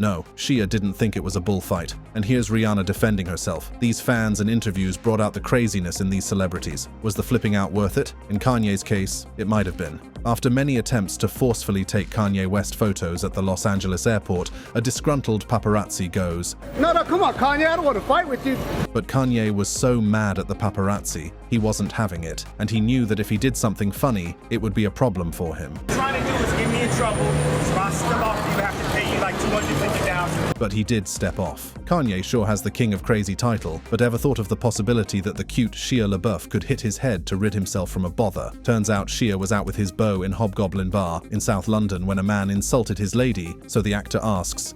No, Shia didn't think it was a bullfight. And here's Rihanna defending herself. These fans and interviews brought out the craziness in these celebrities. Was the flipping out worth it? In Kanye's case, it might have been. After many attempts to forcefully take Kanye West photos at the Los Angeles airport, a disgruntled paparazzi goes, No, come on, Kanye, I don't want to fight with you. But Kanye was so mad at the paparazzi, he wasn't having it, and he knew that if he did something funny, it would be a problem for him. What you're trying to do is get me in trouble. So if I step off, you have to pay you like $250,000. But he did step off. Kanye sure has the King of Crazy title, but ever thought of the possibility that the cute Shia LaBeouf could hit his head to rid himself from a bother? Turns out Shia was out with his beau in Hobgoblin Bar in South London when a man insulted his lady, so the actor asks,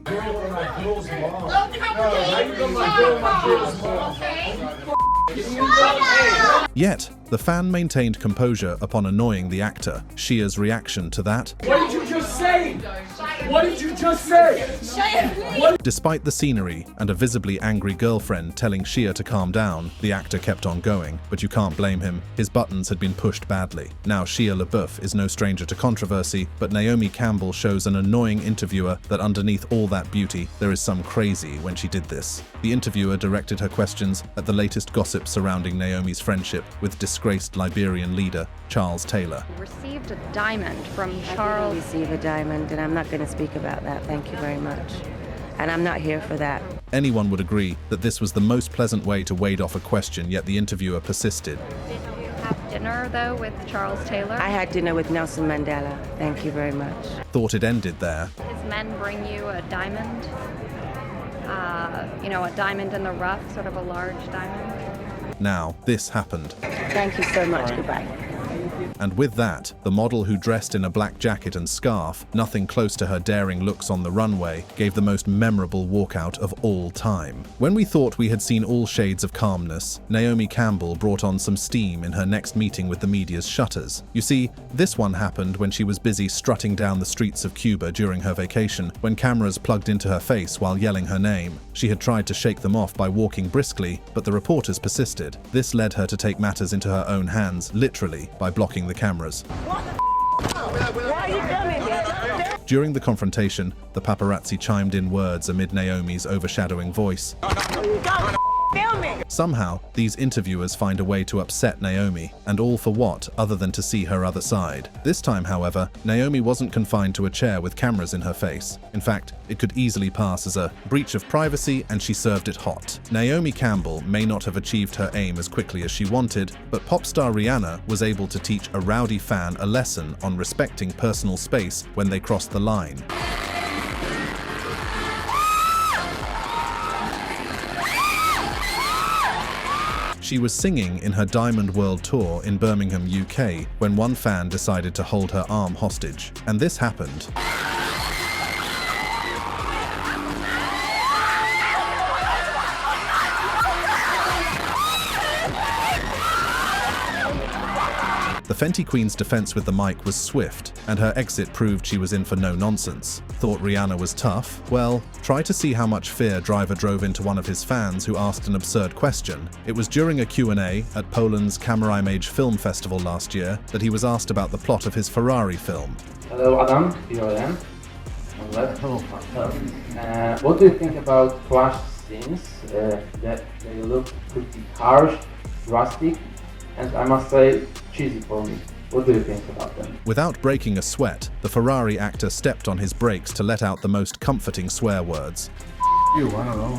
Yet, the fan maintained composure upon annoying the actor. Shia's reaction to that, What did you just say? What did you just say? Despite the scenery and a visibly angry girlfriend telling Shia to calm down, the actor kept on going, but you can't blame him. His buttons had been pushed badly. Now Shia LaBeouf is no stranger to controversy, but Naomi Campbell shows an annoying interviewer that underneath all that beauty, there is some crazy when she did this. The interviewer directed her questions at the latest gossip surrounding Naomi's friendship with disgraced Liberian leader Charles Taylor. Received a diamond from Charles. Receive a diamond, and I'm not going to speak about that. Thank you very much. And I'm not here for that. Anyone would agree that this was the most pleasant way to wade off a question, yet the interviewer persisted. Did you have dinner, though, with Charles Taylor? I had dinner with Nelson Mandela. Thank you very much. Thought it ended there. His men bring you a diamond? A diamond in the rough, sort of a large diamond? Now, this happened. Thank you so much. Goodbye. And with that, the model who dressed in a black jacket and scarf, nothing close to her daring looks on the runway, gave the most memorable walkout of all time. When we thought we had seen all shades of calmness, Naomi Campbell brought on some steam in her next meeting with the media's shutters. You see, this one happened when she was busy strutting down the streets of Cuba during her vacation, when cameras plugged into her face while yelling her name. She had tried to shake them off by walking briskly, but the reporters persisted. This led her to take matters into her own hands, literally, by blocking the cameras. During the confrontation, the paparazzi chimed in words amid Naomi's overshadowing voice. Somehow, these interviewers find a way to upset Naomi, and all for what other than to see her other side. This time, however, Naomi wasn't confined to a chair with cameras in her face. In fact, it could easily pass as a breach of privacy, and she served it hot. Naomi Campbell may not have achieved her aim as quickly as she wanted, but pop star Rihanna was able to teach a rowdy fan a lesson on respecting personal space when they crossed the line. She was singing in her Diamond World Tour in Birmingham, UK, when one fan decided to hold her arm hostage. And this happened. The Fenty Queen's defense with the mic was swift, and her exit proved she was in for no nonsense. Thought Rihanna was tough? Well, try to see how much fear Driver drove into one of his fans who asked an absurd question. It was during a Q&A at Poland's Kamerimage Film Festival last year that he was asked about the plot of his Ferrari film. Hello Adam, here I am. What do you think about crash scenes? That they look pretty harsh, drastic, and I must say, cheesy for me. What do you think about them? Without breaking a sweat, the Ferrari actor stepped on his brakes to let out the most comforting swear words. You, I don't know.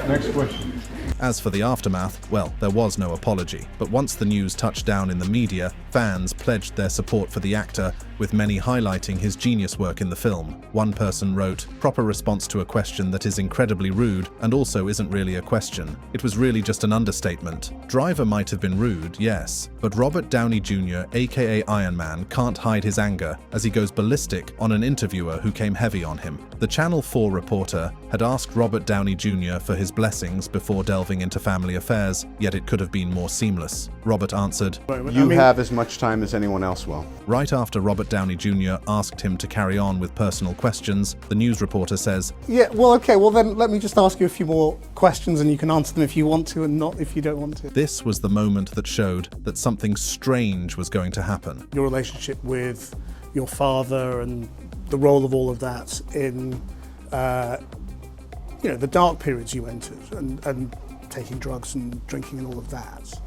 Next question. As for the aftermath, well, there was no apology. But once the news touched down in the media, fans pledged their support for the actor, with many highlighting his genius work in the film. One person wrote, "Proper response to a question that is incredibly rude and also isn't really a question. It was really just an understatement. Driver might have been rude, yes, but Robert Downey Jr., aka Iron Man, can't hide his anger as he goes ballistic on an interviewer who came heavy on him." The Channel 4 reporter had asked Robert Downey Jr. for his blessings before delving into family affairs, yet it could have been more seamless. Robert answered, "You have as much time as anyone else will." Right after Robert Downey Jr. asked him to carry on with personal questions, the news reporter says, Yeah, well, okay, well then let me just ask you a few more questions and you can answer them if you want to and not if you don't want to. This was the moment that showed that something strange was going to happen. Your relationship with your father and the role of all of that in, the dark periods you entered and taking drugs and drinking and all of that.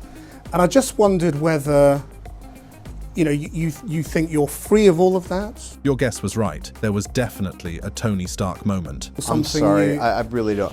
And I just wondered whether, you think you're free of all of that? Your guess was right. There was definitely a Tony Stark moment. I'm sorry, I really don't.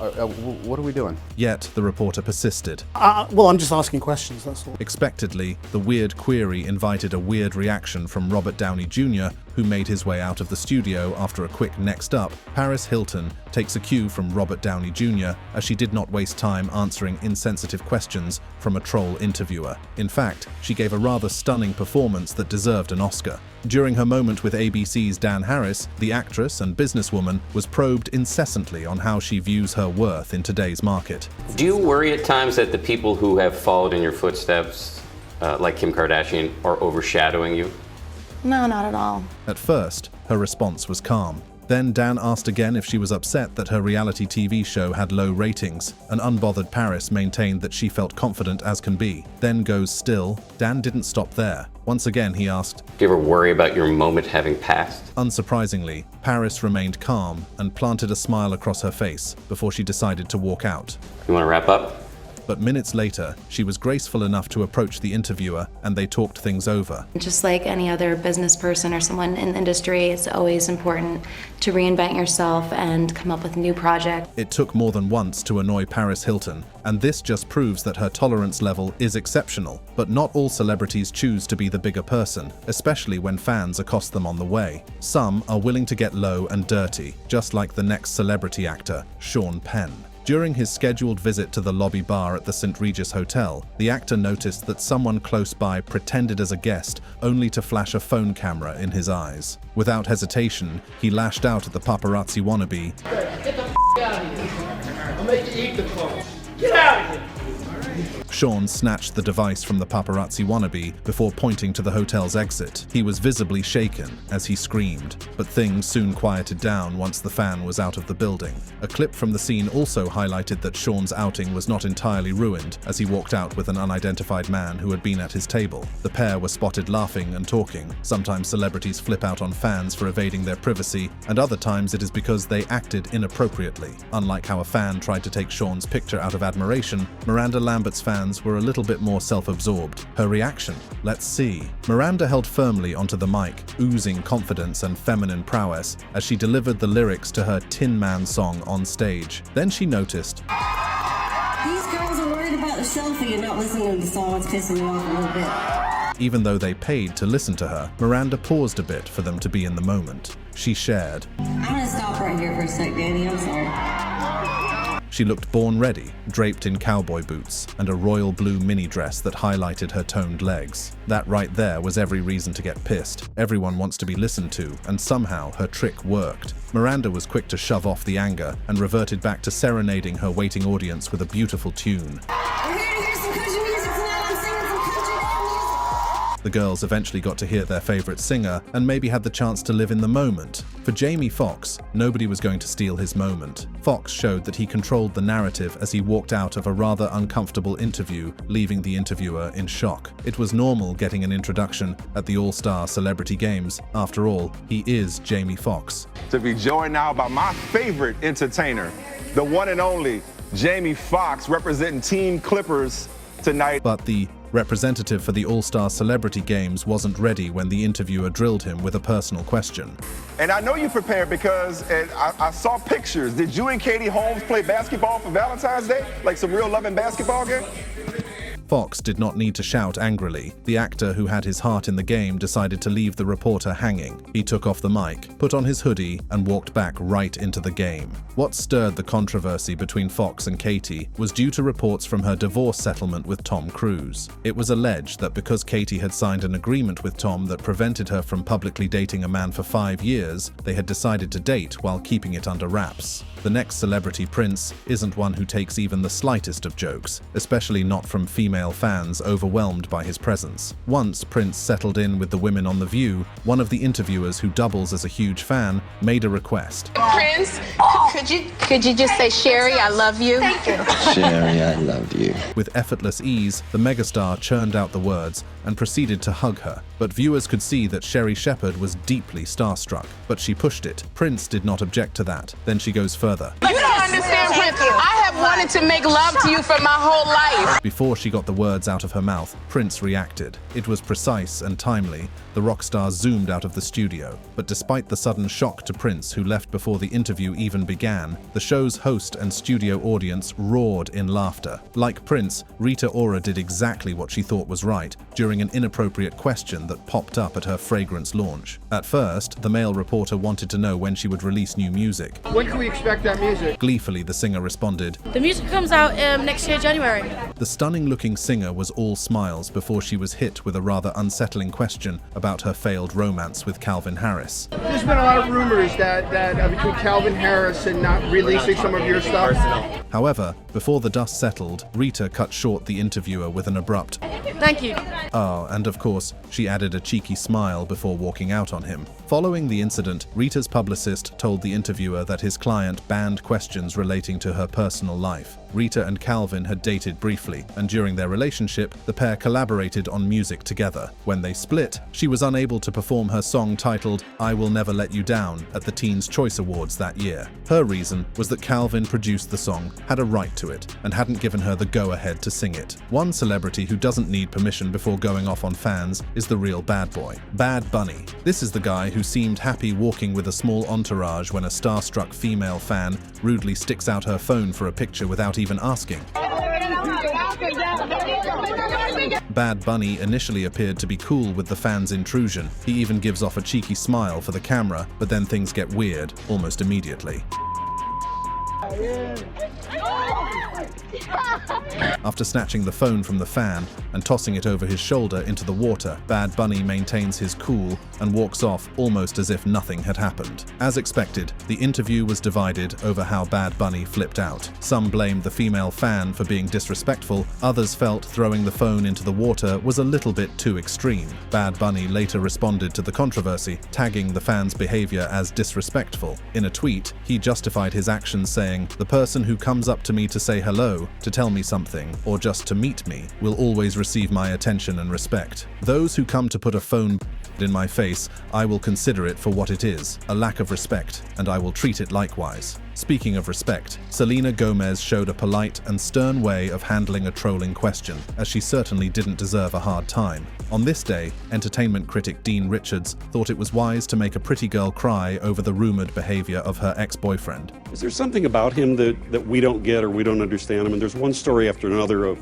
What are we doing? Yet the reporter persisted. Well, I'm just asking questions, that's all. Expectedly, the weird query invited a weird reaction from Robert Downey Jr., who made his way out of the studio after a quick next up. Paris Hilton takes a cue from Robert Downey Jr., as she did not waste time answering insensitive questions from a troll interviewer. In fact, she gave a rather stunning performance that deserved an Oscar. During her moment with ABC's Dan Harris, the actress and businesswoman was probed incessantly on how she views her worth in today's market. Do you worry at times that the people who have followed in your footsteps, like Kim Kardashian, are overshadowing you? No, not at all. At first, her response was calm. Then Dan asked again if she was upset that her reality TV show had low ratings. An unbothered Paris maintained that she felt confident as can be. Then goes still. Dan didn't stop there. Once again, he asked, Do you ever worry about your moment having passed? Unsurprisingly, Paris remained calm and planted a smile across her face before she decided to walk out. You want to wrap up? But minutes later, she was graceful enough to approach the interviewer, and they talked things over. Just like any other business person or someone in the industry, it's always important to reinvent yourself and come up with a new project. It took more than once to annoy Paris Hilton, and this just proves that her tolerance level is exceptional. But not all celebrities choose to be the bigger person, especially when fans accost them on the way. Some are willing to get low and dirty, just like the next celebrity actor, Sean Penn. During his scheduled visit to the lobby bar at the St. Regis Hotel, the actor noticed that someone close by pretended as a guest, only to flash a phone camera in his eyes. Without hesitation, he lashed out at the paparazzi wannabe. Get the out of here. I'll make you eat the phone. Get out of here. Sean snatched the device from the paparazzi wannabe before pointing to the hotel's exit. He was visibly shaken as he screamed, but things soon quieted down once the fan was out of the building. A clip from the scene also highlighted that Sean's outing was not entirely ruined as he walked out with an unidentified man who had been at his table. The pair were spotted laughing and talking. Sometimes celebrities flip out on fans for evading their privacy, and other times it is because they acted inappropriately. Unlike how a fan tried to take Sean's picture out of admiration, Miranda Lambert's fans were a little bit more self-absorbed. Her reaction? Let's see. Miranda held firmly onto the mic, oozing confidence and feminine prowess as she delivered the lyrics to her Tin Man song on stage. Then she noticed, These girls are worried about the selfie and not listening to the song. It's pissing me off a little bit. Even though they paid to listen to her, Miranda paused a bit for them to be in the moment. She shared, I'm gonna stop right here for a sec, Danny. I'm sorry. She looked born ready, draped in cowboy boots and a royal blue mini dress that highlighted her toned legs. That right there was every reason to get pissed. Everyone wants to be listened to, and somehow her trick worked. Miranda was quick to shove off the anger and reverted back to serenading her waiting audience with a beautiful tune. I'm here to hear some country music tonight. I'm singing some country music. The girls eventually got to hear their favorite singer and maybe had the chance to live in the moment. For Jamie Foxx, nobody was going to steal his moment. Foxx showed that he controlled the narrative as he walked out of a rather uncomfortable interview, leaving the interviewer in shock. It was normal getting an introduction at the All-Star Celebrity Games. After all, he is Jamie Foxx. To be joined now by my favorite entertainer, the one and only Jamie Foxx, representing Team Clippers tonight. But the representative for the All-Star Celebrity Games wasn't ready when the interviewer drilled him with a personal question. And I know you prepared because I saw pictures. Did you and Katie Holmes play basketball for Valentine's Day? Like some real loving basketball game? Foxx did not need to shout angrily. The actor who had his heart in the game decided to leave the reporter hanging. He took off the mic, put on his hoodie, and walked back right into the game. What stirred the controversy between Foxx and Katie was due to reports from her divorce settlement with Tom Cruise. It was alleged that because Katie had signed an agreement with Tom that prevented her from publicly dating a man for 5 years, they had decided to date while keeping it under wraps. The next celebrity prince isn't one who takes even the slightest of jokes, especially not from female female fans overwhelmed by his presence. Once Prince settled in with the women on The View, one of the interviewers who doubles as a huge fan made a request. Prince, could you just say, Sherry, I love you? Thank you. Sherry, I love you. With effortless ease, the megastar churned out the words and proceeded to hug her. But viewers could see that Sherry Shepherd was deeply starstruck. But she pushed it. Prince did not object to that. Then she goes further. You don't understand, Prince. I have wanted to make love to you for my whole life. Before she got the words out of her mouth, Prince reacted. It was precise and timely. The rock star zoomed out of the studio. But despite the sudden shock to Prince, who left before the interview even began, the show's host and studio audience roared in laughter. Like Prince, Rita Ora did exactly what she thought was right during an inappropriate question that popped up at her fragrance launch. At first, the male reporter wanted to know when she would release new music. When can we expect that music? Gleefully, the singer responded, "The music comes out next year, January." The stunning-looking singer was all smiles before she was hit with a rather unsettling question about her failed romance with Calvin Harris. There's been a lot of rumors that between Calvin Harris and not releasing some of your stuff. However, before the dust settled, Rita cut short the interviewer with an abrupt, "Thank you." And of course, she added a cheeky smile before walking out on him. Following the incident, Rita's publicist told the interviewer that his client banned questions relating to her personal life. Rita and Calvin had dated briefly, and during their relationship, the pair collaborated on music together. When they split, she was unable to perform her song titled "I Will Never Let You Down" at the Teen's Choice Awards that year. Her reason was that Calvin produced the song, had a right to it, and hadn't given her the go-ahead to sing it. One celebrity who doesn't need permission before going off on fans is the real bad boy, Bad Bunny. This is the guy who seemed happy walking with a small entourage when a starstruck female fan rudely sticks out her phone for a picture without even asking. Bad Bunny initially appeared to be cool with the fans' intrusion. He even gives off a cheeky smile for the camera, but then things get weird almost immediately. After snatching the phone from the fan and tossing it over his shoulder into the water, Bad Bunny maintains his cool and walks off almost as if nothing had happened. As expected, the interview was divided over how Bad Bunny flipped out. Some blamed the female fan for being disrespectful, others felt throwing the phone into the water was a little bit too extreme. Bad Bunny later responded to the controversy, tagging the fans' behavior as disrespectful. In a tweet, he justified his actions saying, "The person who comes up to me to say hello, to tell me something, or just to meet me, will always receive my attention and respect. Those who come to put a phone in my face, I will consider it for what it is, a lack of respect, and I will treat it likewise." Speaking of respect, Selena Gomez showed a polite and stern way of handling a trolling question, as she certainly didn't deserve a hard time. On this day, entertainment critic Dean Richards thought it was wise to make a pretty girl cry over the rumored behavior of her ex-boyfriend. Is there something about him that we don't get or we don't understand? I mean, there's one story after another of,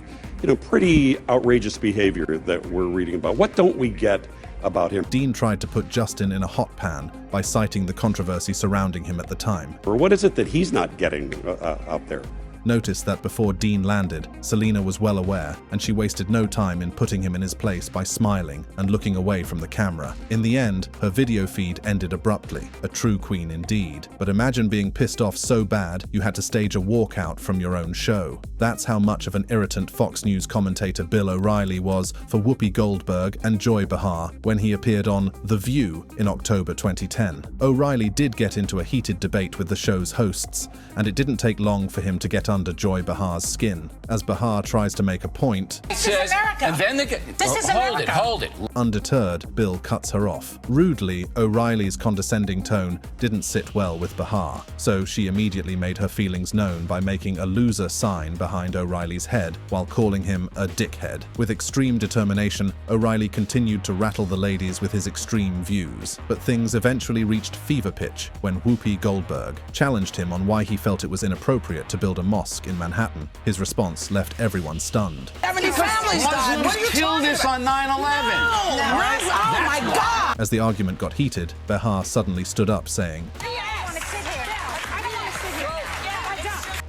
pretty outrageous behavior that we're reading about. What don't we get about him? Dean tried to put Justin in a hot pan by citing the controversy surrounding him at the time. Or what is it that he's not getting out there? Noticed that before Dean landed, Selena was well aware, and she wasted no time in putting him in his place by smiling and looking away from the camera. In the end, her video feed ended abruptly, a true queen indeed. But imagine being pissed off so bad you had to stage a walkout from your own show. That's how much of an irritant Fox News commentator Bill O'Reilly was for Whoopi Goldberg and Joy Behar when he appeared on The View in October 2010. O'Reilly did get into a heated debate with the show's hosts, and it didn't take long for him to get under Joy Behar's skin. As Behar tries to make a point, This is America. And then this is America. Hold it. Undeterred, Bill cuts her off. Rudely, O'Reilly's condescending tone didn't sit well with Behar, so she immediately made her feelings known by making a loser sign behind O'Reilly's head while calling him a dickhead. With extreme determination, O'Reilly continued to rattle the ladies with his extreme views, but things eventually reached fever pitch when Whoopi Goldberg challenged him on why he felt it was inappropriate to build a mosque in Manhattan. His response left everyone stunned. 70 families died. What are you killed us on 9/11. Oh my God! As the argument got heated, Behar suddenly stood up saying,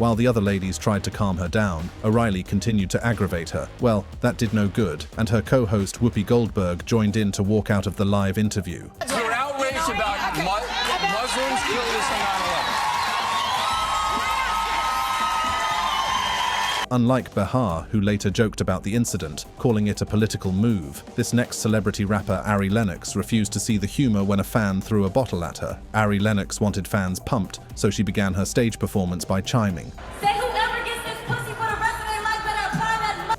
While the other ladies tried to calm her down, O'Reilly continued to aggravate her. Well, that did no good, and her co-host Whoopi Goldberg joined in to walk out of the live interview. You're outraged about Muslims killed us on 9/11. Unlike Behar, who later joked about the incident, calling it a political move, this next celebrity rapper, Ari Lennox, refused to see the humor when a fan threw a bottle at her. Ari Lennox wanted fans pumped, so she began her stage performance by chiming. Say whoever gets this pussy for the rest of their life better apply that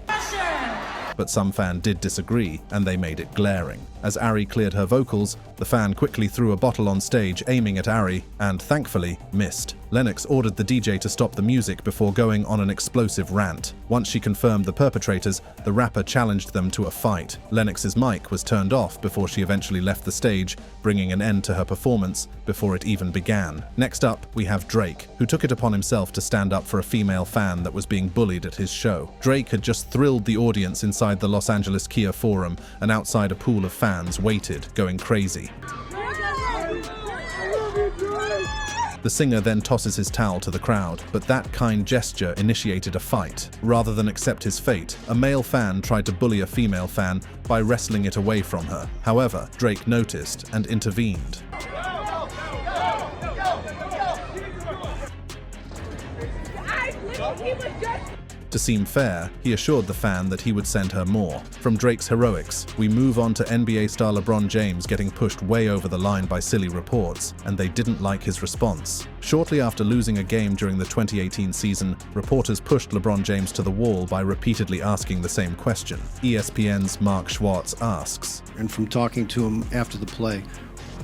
pressure. But some fan did disagree, and they made it glaring. As Ari cleared her vocals, the fan quickly threw a bottle on stage aiming at Ari, and thankfully missed. Lennox ordered the DJ to stop the music before going on an explosive rant. Once she confirmed the perpetrators, the rapper challenged them to a fight. Lennox's mic was turned off before she eventually left the stage, bringing an end to her performance before it even began. Next up, we have Drake, who took it upon himself to stand up for a female fan that was being bullied at his show. Drake had just thrilled the audience inside the Los Angeles Kia Forum, and outside a pool of fans waited, going crazy. The singer then tosses his towel to the crowd, but that kind gesture initiated a fight. Rather than accept his fate, a male fan tried to bully a female fan by wrestling it away from her. However, Drake noticed and intervened. To seem fair, he assured the fan that he would send her more. From Drake's heroics, we move on to NBA star LeBron James getting pushed way over the line by silly reports, and they didn't like his response. Shortly after losing a game during the 2018 season, reporters pushed LeBron James to the wall by repeatedly asking the same question. ESPN's Mark Schwartz asks, and from talking to him after the play,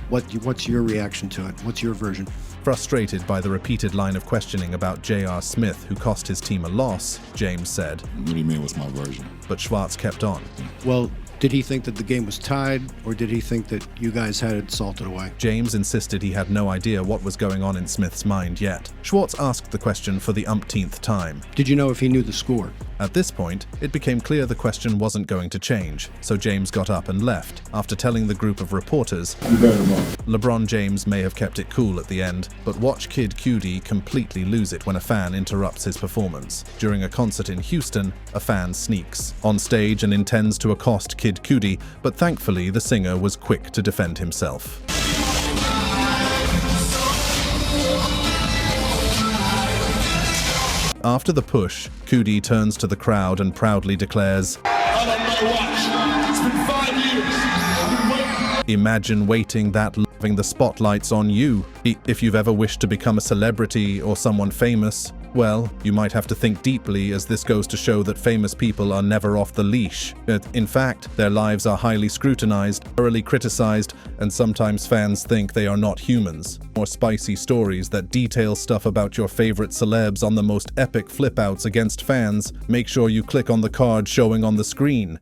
what's your reaction to it? What's your version? Frustrated by the repeated line of questioning about J.R. Smith, who cost his team a loss, James said, "What do you mean, what's my version?" But Schwartz kept on. Well, did he think that the game was tied, or did he think that you guys had it salted away? James insisted he had no idea what was going on in Smith's mind yet. Schwartz asked the question for the umpteenth time. Did you know if he knew the score? At this point, it became clear the question wasn't going to change, so James got up and left, after telling the group of reporters, LeBron James may have kept it cool at the end, but watch Kid Cudi completely lose it when a fan interrupts his performance. During a concert in Houston, a fan sneaks on stage and intends to accost Kid Cudi, but thankfully the singer was quick to defend himself. After the push, Cudi turns to the crowd and proudly declares, "I'm on my watch. It's been 5 years. I've been waiting." Imagine waiting that long, having the spotlights on you. If you've ever wished to become a celebrity or someone famous, well, you might have to think deeply, as this goes to show that famous people are never off the leash. In fact, their lives are highly scrutinized, thoroughly criticized, and sometimes fans think they are not humans. More spicy stories that detail stuff about your favorite celebs on the most epic flip-outs against fans, make sure you click on the card showing on the screen.